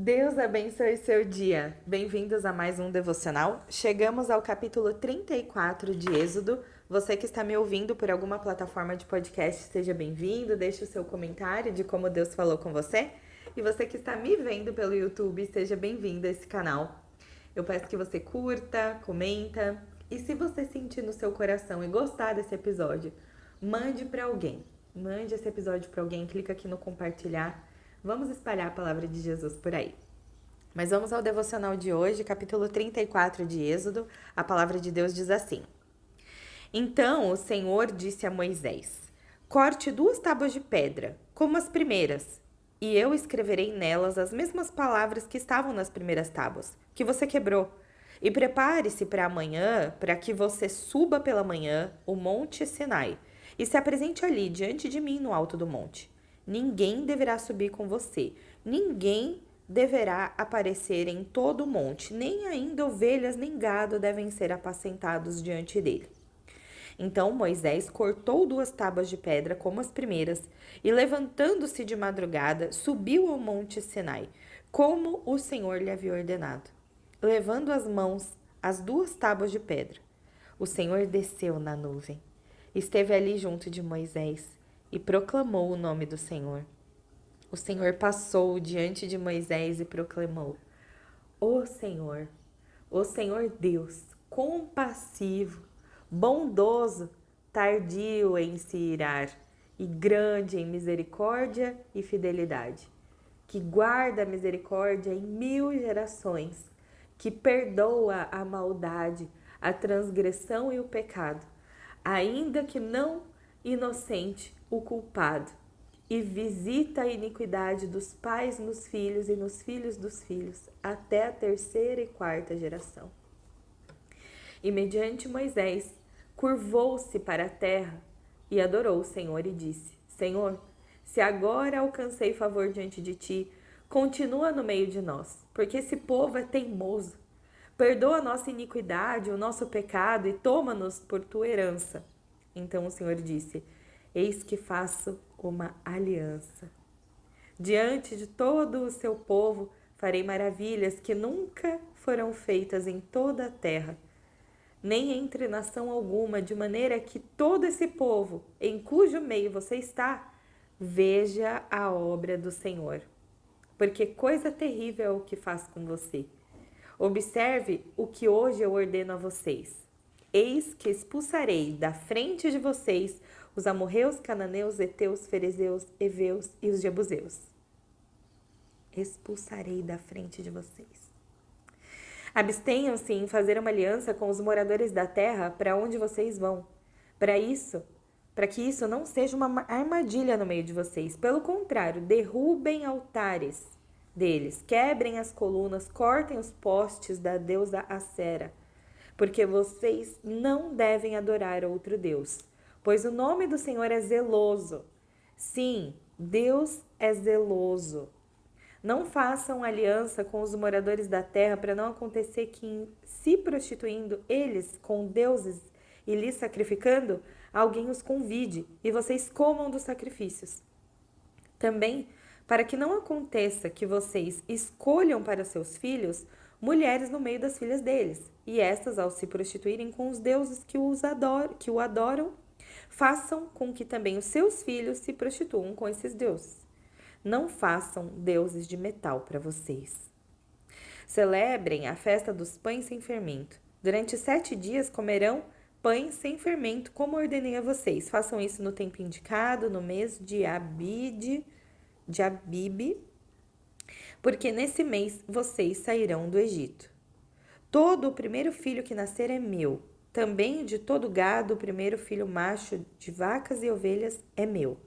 Deus abençoe seu dia. Bem-vindos a mais um devocional. Chegamos ao capítulo 34 de Êxodo. Você que está me ouvindo por alguma plataforma de podcast, seja bem-vindo. Deixe o seu comentário de como Deus falou com você. E você que está me vendo pelo YouTube, seja bem-vindo a esse canal. Eu peço que você curta, comenta. E se você sentir no seu coração e gostar desse episódio, mande para alguém. Mande esse episódio para alguém, clica aqui no compartilhar. Vamos espalhar a palavra de Jesus por aí. Mas vamos ao devocional de hoje, capítulo 34 de Êxodo. A palavra de Deus diz assim: Então o Senhor disse a Moisés: Corte 2 tábuas de pedra, como as primeiras, e eu escreverei nelas as mesmas palavras que estavam nas primeiras tábuas, que você quebrou. E prepare-se para amanhã, para que você suba pela manhã o monte Sinai, e se apresente ali diante de mim no alto do monte. Ninguém deverá subir com você, ninguém deverá aparecer em todo o monte, nem ainda ovelhas nem gado devem ser apacentados diante dele. Então Moisés cortou 2 tábuas de pedra como as primeiras, e levantando-se de madrugada, subiu ao monte Sinai, como o Senhor lhe havia ordenado, levando as mãos as 2 tábuas de pedra. O Senhor desceu na nuvem, esteve ali junto de Moisés e proclamou o nome do Senhor. O Senhor passou diante de Moisés e proclamou: O Senhor Deus, compassivo, bondoso, tardio em se irar e grande em misericórdia e fidelidade, que guarda a misericórdia em 1000 gerações, que perdoa a maldade, a transgressão e o pecado, ainda que não inocente o culpado, e visita a iniquidade dos pais nos filhos e nos filhos dos filhos, até a 3ª e 4ª geração. E mediante Moisés, curvou-se para a terra e adorou o Senhor e disse: Senhor, se agora alcancei favor diante de ti, continua no meio de nós, porque esse povo é teimoso. Perdoa a nossa iniquidade, o nosso pecado e toma-nos por tua herança. Então o Senhor disse: Eis que faço uma aliança. Diante de todo o seu povo farei maravilhas que nunca foram feitas em toda a terra, nem entre nação alguma, de maneira que todo esse povo, em cujo meio você está, veja a obra do Senhor. Porque coisa terrível é o que faz com você. Observe o que hoje eu ordeno a vocês. Eis que expulsarei da frente de vocês os amorreus, cananeus, heteus, ferezeus, heveus e os jebuseus. Expulsarei da frente de vocês. Abstenham-se em fazer uma aliança com os moradores da terra para onde vocês vão. Para que isso não seja uma armadilha no meio de vocês. Pelo contrário, derrubem altares deles, quebrem as colunas, cortem os postes da deusa Acera, porque vocês não devem adorar outro Deus, pois o nome do Senhor é zeloso. Sim, Deus é zeloso. Não façam aliança com os moradores da terra para não acontecer que, se prostituindo eles com deuses e lhes sacrificando, alguém os convide e vocês comam dos sacrifícios. Também, para que não aconteça que vocês escolham para seus filhos mulheres no meio das filhas deles, e estas, ao se prostituírem com os deuses que o adoram, façam com que também os seus filhos se prostituam com esses deuses. Não façam deuses de metal para vocês. Celebrem a festa dos pães sem fermento. Durante 7 dias comerão pães sem fermento, como ordenei a vocês. Façam isso no tempo indicado, no mês de Abibe, porque nesse mês vocês sairão do Egito. Todo o primeiro filho que nascer é meu. Também de todo gado, o primeiro filho macho de vacas e ovelhas é meu.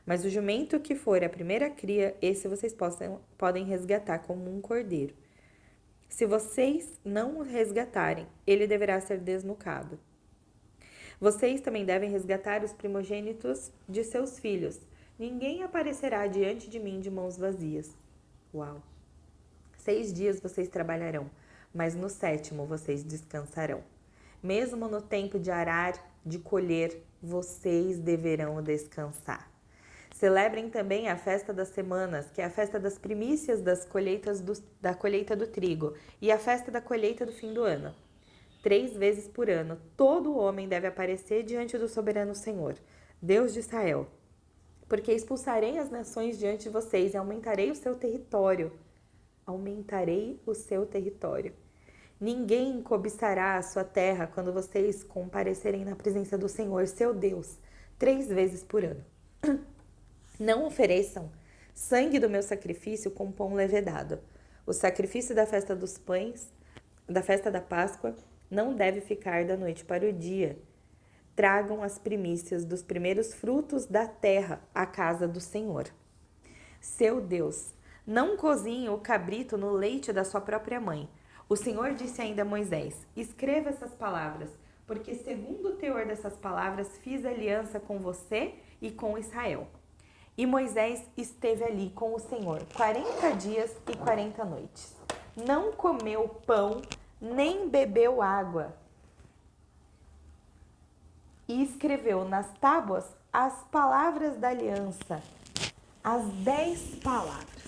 Mas o jumento que for a primeira cria, esse vocês podem resgatar como um cordeiro. Se vocês não o resgatarem, ele deverá ser desnucado. Vocês também devem resgatar os primogênitos de seus filhos. Ninguém aparecerá diante de mim de mãos vazias. Uau! 6 dias vocês trabalharão, mas no 7º vocês descansarão. Mesmo no tempo de arar, de colher, vocês deverão descansar. Celebrem também a festa das semanas, que é a festa das primícias da colheita do trigo, e a festa da colheita do fim do ano. 3 vezes por ano, todo homem deve aparecer diante do soberano Senhor, Deus de Israel. Porque expulsarei as nações diante de vocês e aumentarei o seu território. Aumentarei o seu território. Ninguém cobiçará a sua terra quando vocês comparecerem na presença do Senhor, seu Deus, 3 vezes por ano. Não ofereçam sangue do meu sacrifício com pão levedado. O sacrifício da festa dos pães, da festa da Páscoa, não deve ficar da noite para o dia. Tragam as primícias dos primeiros frutos da terra à casa do Senhor, seu Deus. Não cozinhe o cabrito no leite da sua própria mãe. O Senhor disse ainda a Moisés: escreva essas palavras, porque segundo o teor dessas palavras fiz aliança com você e com Israel. E Moisés esteve ali com o Senhor 40 dias e 40 noites. Não comeu pão, nem bebeu água. E escreveu nas tábuas as palavras da aliança, as 10 palavras.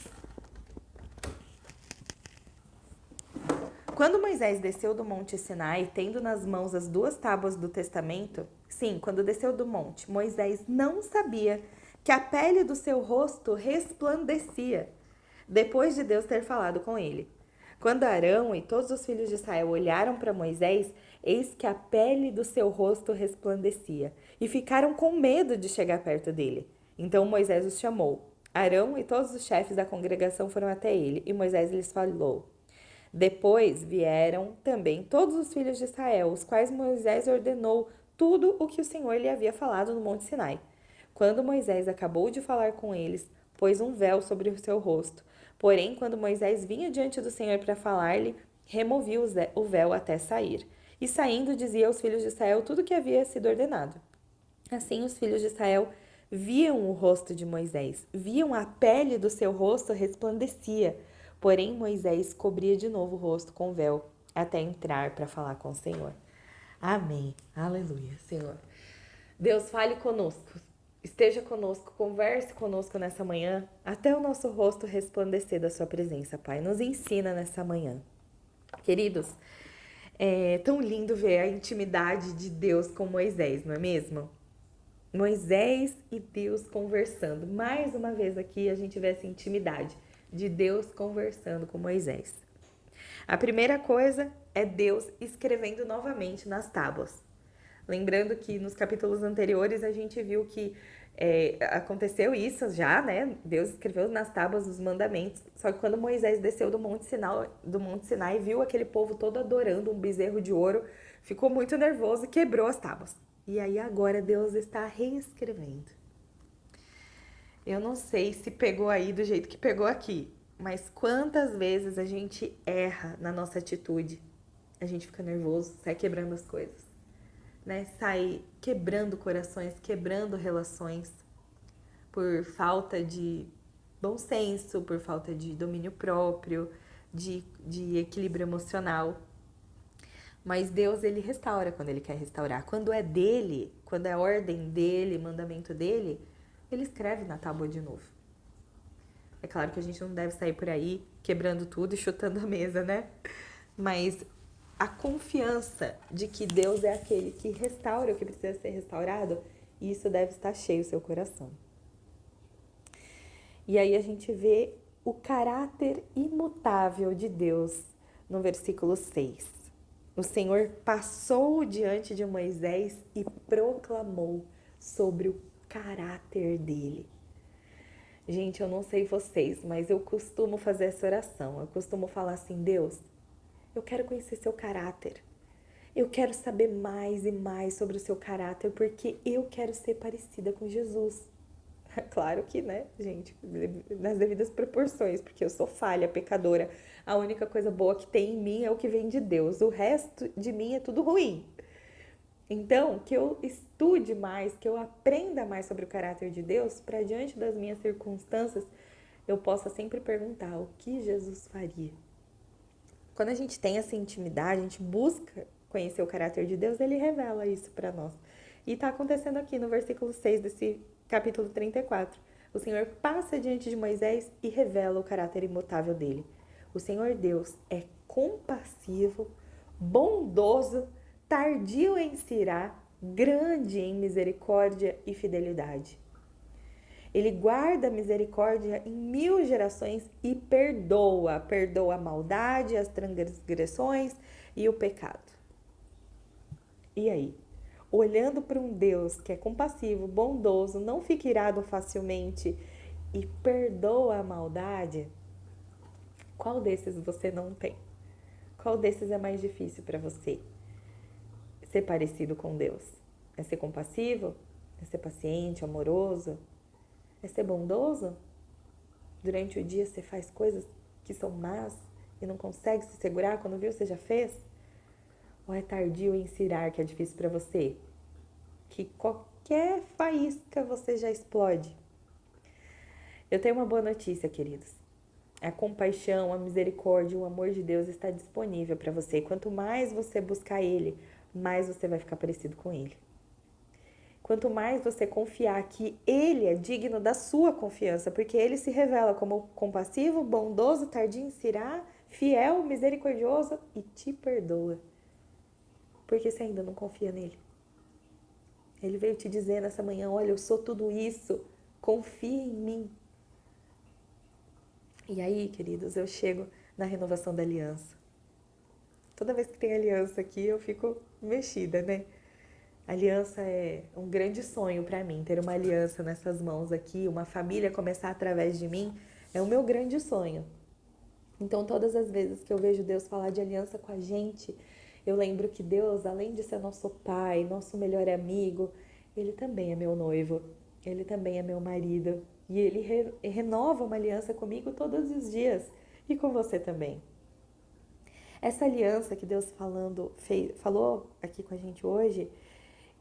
Quando Moisés desceu do monte Sinai, tendo nas mãos as 2 tábuas do testamento, sim, quando desceu do monte, Moisés não sabia que a pele do seu rosto resplandecia, depois de Deus ter falado com ele. Quando Arão e todos os filhos de Israel olharam para Moisés, eis que a pele do seu rosto resplandecia, e ficaram com medo de chegar perto dele. Então Moisés os chamou. Arão e todos os chefes da congregação foram até ele, e Moisés lhes falou. Depois vieram também todos os filhos de Israel, os quais Moisés ordenou tudo o que o Senhor lhe havia falado no Monte Sinai. Quando Moisés acabou de falar com eles, pôs um véu sobre o seu rosto. Porém, quando Moisés vinha diante do Senhor para falar-lhe, removia o véu até sair. E saindo, dizia aos filhos de Israel tudo o que havia sido ordenado. Assim, os filhos de Israel viam o rosto de Moisés, viam a pele do seu rosto resplandecia. Porém, Moisés cobria de novo o rosto com o véu até entrar para falar com o Senhor. Amém. Aleluia, Senhor. Deus, fale conosco. Esteja conosco, converse conosco nessa manhã, até o nosso rosto resplandecer da sua presença, Pai. Nos ensina nessa manhã. Queridos, é tão lindo ver a intimidade de Deus com Moisés, não é mesmo? Moisés e Deus conversando. Mais uma vez aqui a gente vê essa intimidade de Deus conversando com Moisés. A primeira coisa é Deus escrevendo novamente nas tábuas. Lembrando que nos capítulos anteriores a gente viu que aconteceu isso já, né? Deus escreveu nas tábuas os mandamentos. Só que quando Moisés desceu do Monte Sinai, viu aquele povo todo adorando um bezerro de ouro, ficou muito nervoso e quebrou as tábuas. E aí agora Deus está reescrevendo. Eu não sei se pegou aí do jeito que pegou aqui, mas quantas vezes a gente erra na nossa atitude? A gente fica nervoso, sai quebrando as coisas, né? Sai quebrando corações, quebrando relações por falta de bom senso, por falta de domínio próprio, de equilíbrio emocional. Mas Deus, ele restaura quando ele quer restaurar. Quando é dele, quando é ordem dele, mandamento dele, ele escreve na tábua de novo. É claro que a gente não deve sair por aí quebrando tudo e chutando a mesa, né? Mas a confiança de que Deus é aquele que restaura o que precisa ser restaurado, isso deve estar cheio o seu coração. E aí a gente vê o caráter imutável de Deus no versículo 6. O Senhor passou diante de Moisés e proclamou sobre o caráter dele. Gente, eu não sei vocês, mas eu costumo fazer essa oração. Eu costumo falar assim: Deus, eu quero conhecer seu caráter. Eu quero saber mais e mais sobre o seu caráter, porque eu quero ser parecida com Jesus. Claro que, né, gente, nas devidas proporções, porque eu sou falha, pecadora. A única coisa boa que tem em mim é o que vem de Deus. O resto de mim é tudo ruim. Então, que eu estude mais, que eu aprenda mais sobre o caráter de Deus, para diante das minhas circunstâncias, eu possa sempre perguntar o que Jesus faria. Quando a gente tem essa intimidade, a gente busca conhecer o caráter de Deus, ele revela isso para nós. E está acontecendo aqui no versículo 6 desse capítulo 34. O Senhor passa diante de Moisés e revela o caráter imutável dele. O Senhor Deus é compassivo, bondoso, tardio em se irar, grande em misericórdia e fidelidade. Ele guarda a misericórdia em 1000 gerações e perdoa a maldade, as transgressões e o pecado. E aí? Olhando para um Deus que é compassivo, bondoso, não fica irado facilmente e perdoa a maldade, qual desses você não tem? Qual desses é mais difícil para você? Ser parecido com Deus? É ser compassivo? É ser paciente, amoroso? É ser bondoso? Durante o dia você faz coisas que são más e não consegue se segurar quando viu você já fez? Ou é tardio em se irar que é difícil para você? Que qualquer faísca você já explode? Eu tenho uma boa notícia, queridos. A compaixão, a misericórdia, o amor de Deus está disponível para você. Quanto mais você buscar Ele, mais você vai ficar parecido com Ele. Quanto mais você confiar que Ele é digno da sua confiança, porque Ele se revela como compassivo, bondoso, tardio em se irar, fiel, misericordioso e te perdoa. Porque você ainda não confia nele. Ele veio te dizer nessa manhã, olha, eu sou tudo isso, confia em mim. E aí, queridos, eu chego na renovação da aliança. Toda vez que tem aliança aqui, eu fico mexida, né? Aliança é um grande sonho para mim, ter uma aliança nessas mãos aqui, uma família começar através de mim, é o meu grande sonho. Então, todas as vezes que eu vejo Deus falar de aliança com a gente, eu lembro que Deus, além de ser nosso pai, nosso melhor amigo, Ele também é meu noivo, Ele também é meu marido. E Ele renova uma aliança comigo todos os dias e com você também. Essa aliança que Deus falou aqui com a gente hoje,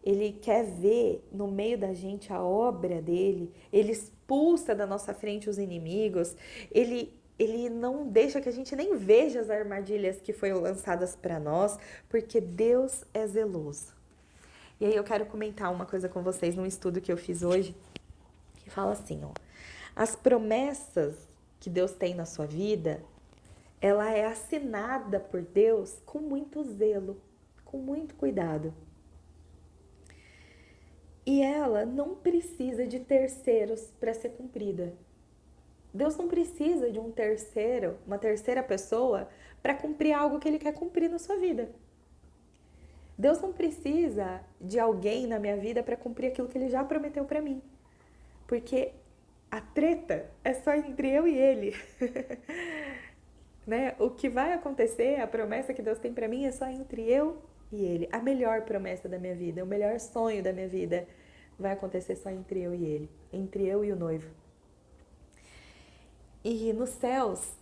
Ele quer ver no meio da gente a obra dele, Ele expulsa da nossa frente os inimigos, Ele não deixa que a gente nem veja as armadilhas que foram lançadas para nós, porque Deus é zeloso. E aí eu quero comentar uma coisa com vocês num estudo que eu fiz hoje, que fala assim, ó, as promessas que Deus tem na sua vida, ela é assinada por Deus com muito zelo, com muito cuidado. E ela não precisa de terceiros para ser cumprida. Deus não precisa de um terceiro, uma terceira pessoa para cumprir algo que Ele quer cumprir na sua vida. Deus não precisa de alguém na minha vida para cumprir aquilo que Ele já prometeu para mim. Porque a treta é só entre eu e Ele. Né? O que vai acontecer, a promessa que Deus tem para mim é só entre eu e Ele. A melhor promessa da minha vida, o melhor sonho da minha vida vai acontecer só entre eu e Ele. Entre eu e o noivo. E nos céus,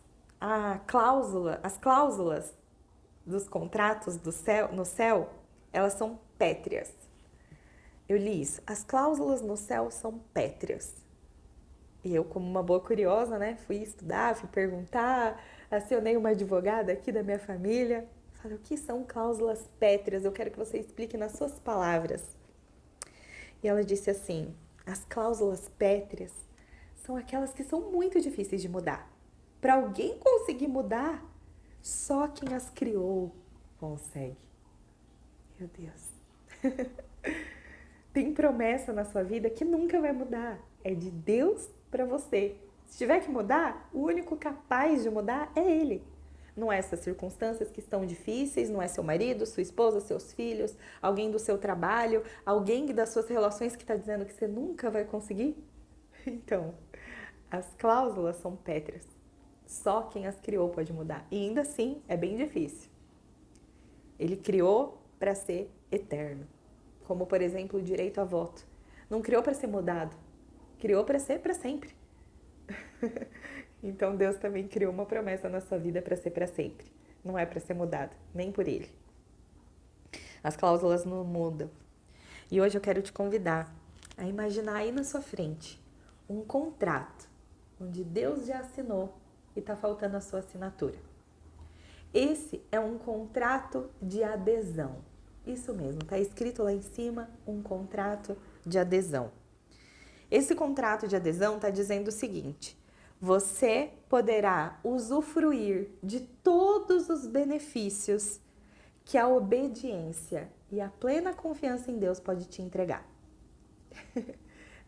as cláusulas dos contratos no céu, elas são pétreas. Eu li isso. As cláusulas no céu são pétreas. E eu, como uma boa curiosa, né, fui estudar, fui perguntar, acionei uma advogada aqui da minha família. Falei, o que são cláusulas pétreas? Eu quero que você explique nas suas palavras. E ela disse assim, as cláusulas pétreas são aquelas que são muito difíceis de mudar. Para alguém conseguir mudar, só quem as criou consegue. Meu Deus. Tem promessa na sua vida que nunca vai mudar. É de Deus para você. Se tiver que mudar, o único capaz de mudar é Ele. Não é essas circunstâncias que estão difíceis, não é seu marido, sua esposa, seus filhos, alguém do seu trabalho, alguém das suas relações que está dizendo que você nunca vai conseguir. Então, as cláusulas são pétreas. Só quem as criou pode mudar. E ainda assim, é bem difícil. Ele criou para ser eterno. Como, por exemplo, o direito a voto. Não criou para ser mudado. Criou para ser para sempre. Então, Deus também criou uma promessa na sua vida para ser para sempre. Não é para ser mudado, nem por Ele. As cláusulas não mudam. E hoje eu quero te convidar a imaginar aí na sua frente um contrato onde Deus já assinou e está faltando a sua assinatura. Esse é um contrato de adesão. Isso mesmo, está escrito lá em cima, um contrato de adesão. Esse contrato de adesão está dizendo o seguinte: você poderá usufruir de todos os benefícios que a obediência e a plena confiança em Deus pode te entregar.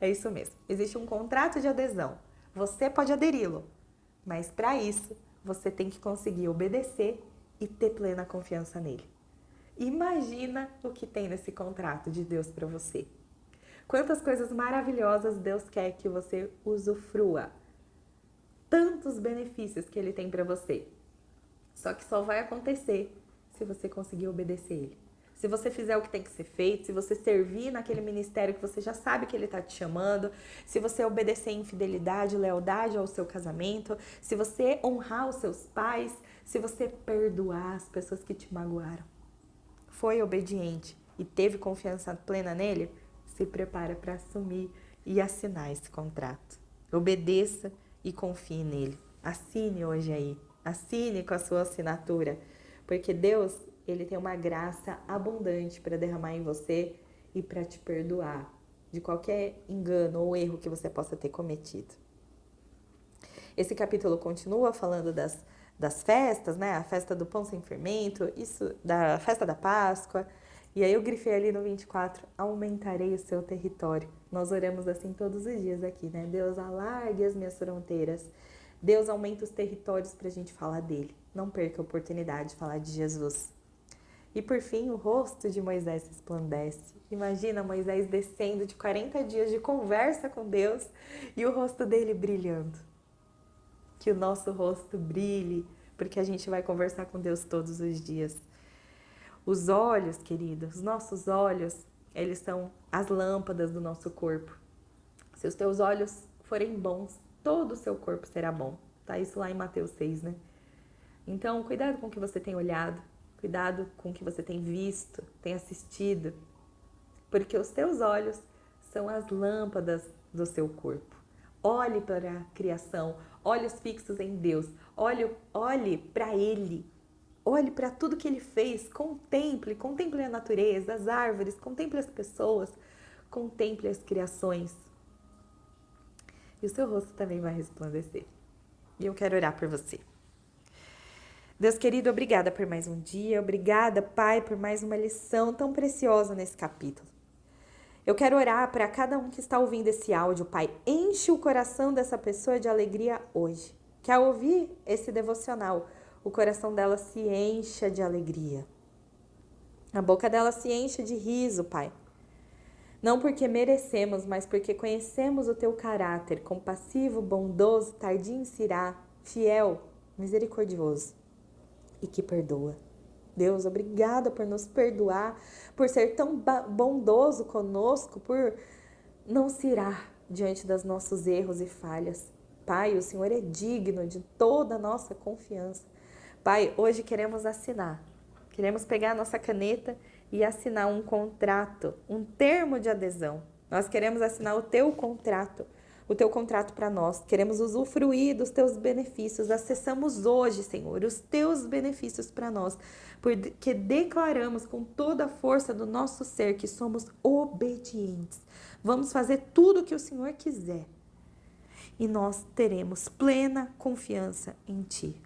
É isso mesmo. Existe um contrato de adesão. Você pode aderi-lo, mas para isso você tem que conseguir obedecer e ter plena confiança nele. Imagina o que tem nesse contrato de Deus para você. Quantas coisas maravilhosas Deus quer que você usufrua. Tantos benefícios que ele tem para você. Só que só vai acontecer se você conseguir obedecer ele. Se você fizer o que tem que ser feito, se você servir naquele ministério que você já sabe que ele está te chamando, se você obedecer em fidelidade, lealdade ao seu casamento, se você honrar os seus pais, se você perdoar as pessoas que te magoaram. Foi obediente e teve confiança plena nele, se prepara para assumir e assinar esse contrato. Obedeça e confie nele. Assine hoje aí. Assine com a sua assinatura. Porque Deus, ele tem uma graça abundante para derramar em você e para te perdoar de qualquer engano ou erro que você possa ter cometido. Esse capítulo continua falando das festas, né? A festa do pão sem fermento, isso, da festa da Páscoa. E aí eu grifei ali no 24, aumentarei o seu território. Nós oramos assim todos os dias aqui, né? Deus, alargue as minhas fronteiras. Deus, aumenta os territórios para a gente falar dele. Não perca a oportunidade de falar de Jesus. E por fim, o rosto de Moisés resplandece. Imagina Moisés descendo de 40 dias de conversa com Deus e o rosto dele brilhando. Que o nosso rosto brilhe, porque a gente vai conversar com Deus todos os dias. Os olhos, queridos, os nossos olhos, eles são as lâmpadas do nosso corpo. Se os teus olhos forem bons, todo o seu corpo será bom. Tá isso lá em Mateus 6, né? Então, cuidado com o que você tem olhado, cuidado com o que você tem visto, tem assistido, porque os teus olhos são as lâmpadas do seu corpo. Olhe para a criação, olhos fixos em Deus, olhe para Ele. Olhe para tudo que ele fez, contemple a natureza, as árvores, contemple as pessoas, contemple as criações. E o seu rosto também vai resplandecer. E eu quero orar por você. Deus querido, obrigada por mais um dia, obrigada, Pai, por mais uma lição tão preciosa nesse capítulo. Eu quero orar para cada um que está ouvindo esse áudio, Pai. Enche o coração dessa pessoa de alegria hoje. Que ao ouvir esse devocional, o coração dela se encha de alegria. A boca dela se enche de riso, Pai. Não porque merecemos, mas porque conhecemos o Teu caráter, compassivo, bondoso, tardio em se irar, fiel, misericordioso e que perdoa. Deus, obrigada por nos perdoar, por ser tão bondoso conosco, por não se irar diante dos nossos erros e falhas. Pai, o Senhor é digno de toda a nossa confiança. Pai, hoje queremos assinar, queremos pegar a nossa caneta e assinar um contrato, um termo de adesão. Nós queremos assinar o Teu contrato para nós. Queremos usufruir dos Teus benefícios. Acessamos hoje, Senhor, os Teus benefícios para nós, porque declaramos com toda a força do nosso ser que somos obedientes. Vamos fazer tudo o que o Senhor quiser e nós teremos plena confiança em Ti.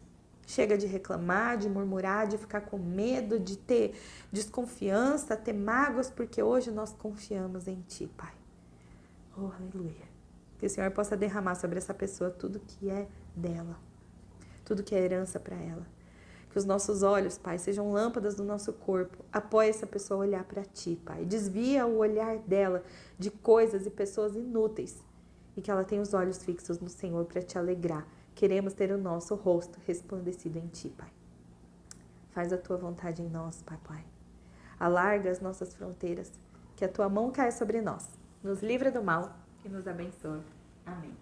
Chega de reclamar, de murmurar, de ficar com medo, de ter desconfiança, ter mágoas, porque hoje nós confiamos em Ti, Pai. Oh, aleluia. Que o Senhor possa derramar sobre essa pessoa tudo que é dela, tudo que é herança para ela. Que os nossos olhos, Pai, sejam lâmpadas do nosso corpo. Apoie essa pessoa a olhar para Ti, Pai. Desvia o olhar dela de coisas e pessoas inúteis. E que ela tenha os olhos fixos no Senhor para Te alegrar. Queremos ter o nosso rosto resplandecido em Ti, Pai. Faz a Tua vontade em nós, Pai. Alarga as nossas fronteiras, que a Tua mão caia sobre nós. Nos livra do mal e nos abençoa. Amém.